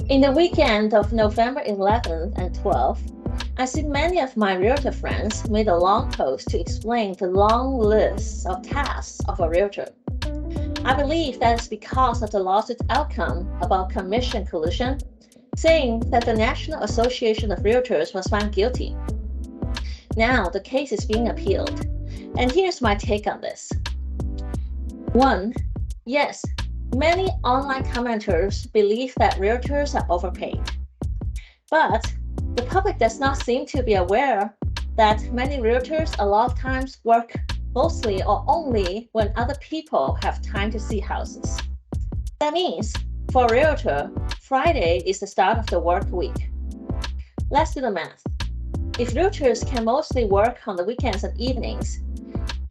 In the weekend of November 11th and 12th, I see many of my realtor friends made a long post to explain the long list of tasks of a realtor. I believe that is because of the lawsuit outcome about commission collusion, saying that the National Association of Realtors was found guilty. Now the case is being appealed, and here's my take on this. 1. Yes, many online commenters believe that realtors are overpaid. But the public does not seem to be aware that many realtors a lot of times work mostly or only when other people have time to see houses. That means, for a realtor, Friday is the start of the work week. Let's do the math. If realtors can mostly work on the weekends and evenings,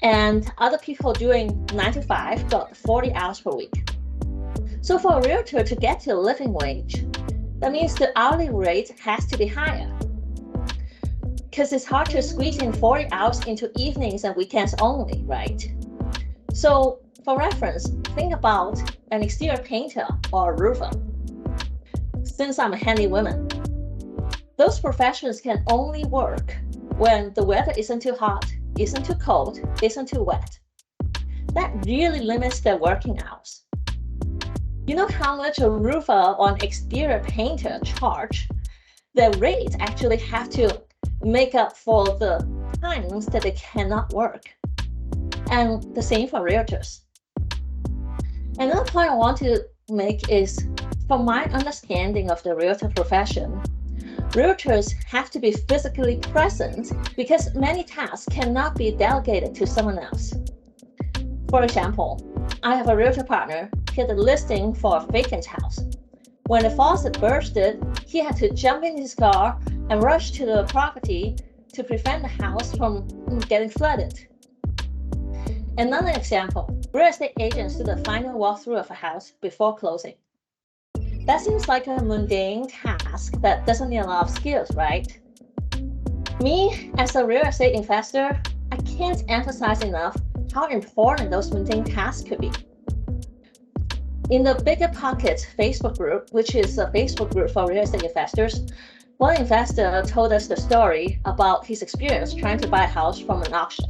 and other people doing 9 to 5 got 40 hours per week. So for a realtor to get to a living wage, that means the hourly rate has to be higher. Because it's hard to squeeze in 40 hours into evenings and weekends only, right? So for reference, think about an exterior painter or a roofer. Since I'm a handywoman, those professions can only work when the weather isn't too hot, isn't too cold, isn't too wet. That really limits their working hours. You know how much a roofer or an exterior painter charge? Their rates actually have to make up for the times that they cannot work. And the same for realtors. Another point I want to make is, from my understanding of the realtor profession, realtors have to be physically present because many tasks cannot be delegated to someone else. For example, I have a realtor partner. He had a listing for a vacant house. When the faucet bursted, he had to jump in his car and rush to the property to prevent the house from getting flooded. Another example, real estate agents do the final walkthrough of a house before closing. That seems like a mundane task that doesn't need a lot of skills, right? Me, as a real estate investor, I can't emphasize enough how important those mundane tasks could be. In the Bigger Pockets Facebook group, which is a Facebook group for real estate investors, one investor told us the story about his experience trying to buy a house from an auction.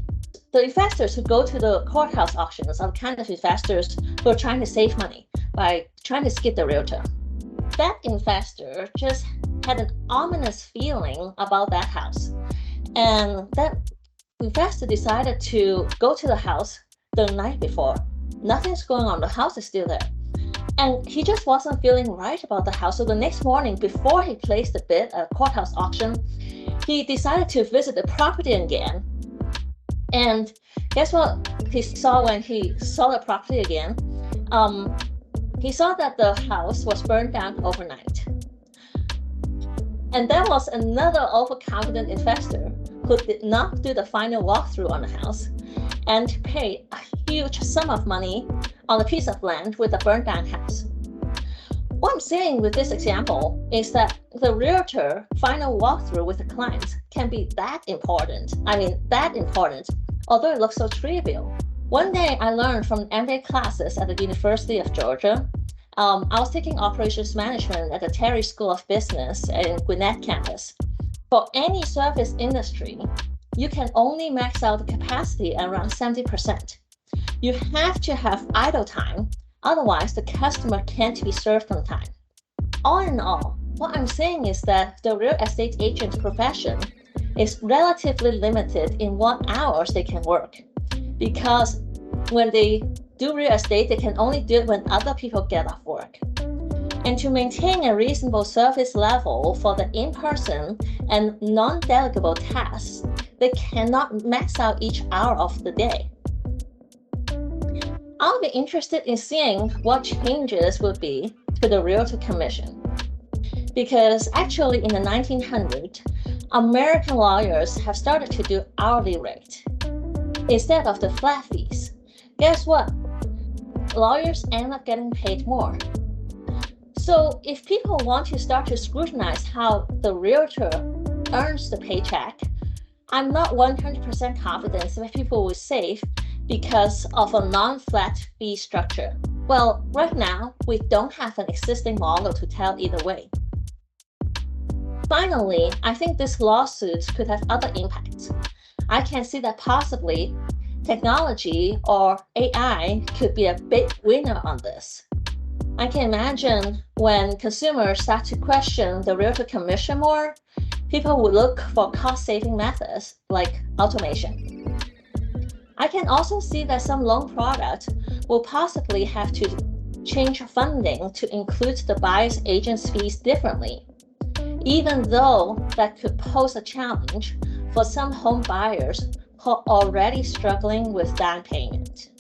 The investors who go to the courthouse auctions are the kind of investors who are trying to save money by trying to skip the realtor. That investor just had an ominous feeling about that house. And that investor decided to go to the house the night before. Nothing's going on, the house is still there. And he just wasn't feeling right about the house. So the next morning, before he placed the bid at a courthouse auction, he decided to visit the property again. And guess what he saw when he saw the property again? He saw that the house was burned down overnight. And that was another overconfident investor who did not do the final walkthrough on the house and paid a huge sum of money on a piece of land with a burned down house. What I'm saying with this example is that the realtor final walkthrough with the clients can be that important. Although it looks so trivial. One day I learned from MBA classes at the University of Georgia. I was taking operations management at the Terry School of Business in Gwinnett campus. For any service industry, you can only max out the capacity around 70%. You have to have idle time, otherwise the customer can't be served on time. All in all, what I'm saying is that the real estate agent profession is relatively limited in what hours they can work. Because when they do real estate, they can only do it when other people get off work. And to maintain a reasonable service level for the in-person and non-delegable tasks, they cannot max out each hour of the day. I'll be interested in seeing what changes would be to the realtor commission. Because actually in the 1900s, American lawyers have started to do hourly rate instead of the flat fees. Guess what? Lawyers end up getting paid more. So if people want to start to scrutinize how the realtor earns the paycheck, I'm not 100% confident that people will save because of a non-flat fee structure. Well, right now, we don't have an existing model to tell either way. Finally, I think this lawsuit could have other impacts. I can see that possibly technology or AI could be a big winner on this. I can imagine when consumers start to question the realtor commission more, people will look for cost-saving methods like automation. I can also see that some loan products will possibly have to change funding to include the buyer's agent's fees differently, even though that could pose a challenge for some home buyers who are already struggling with down payment.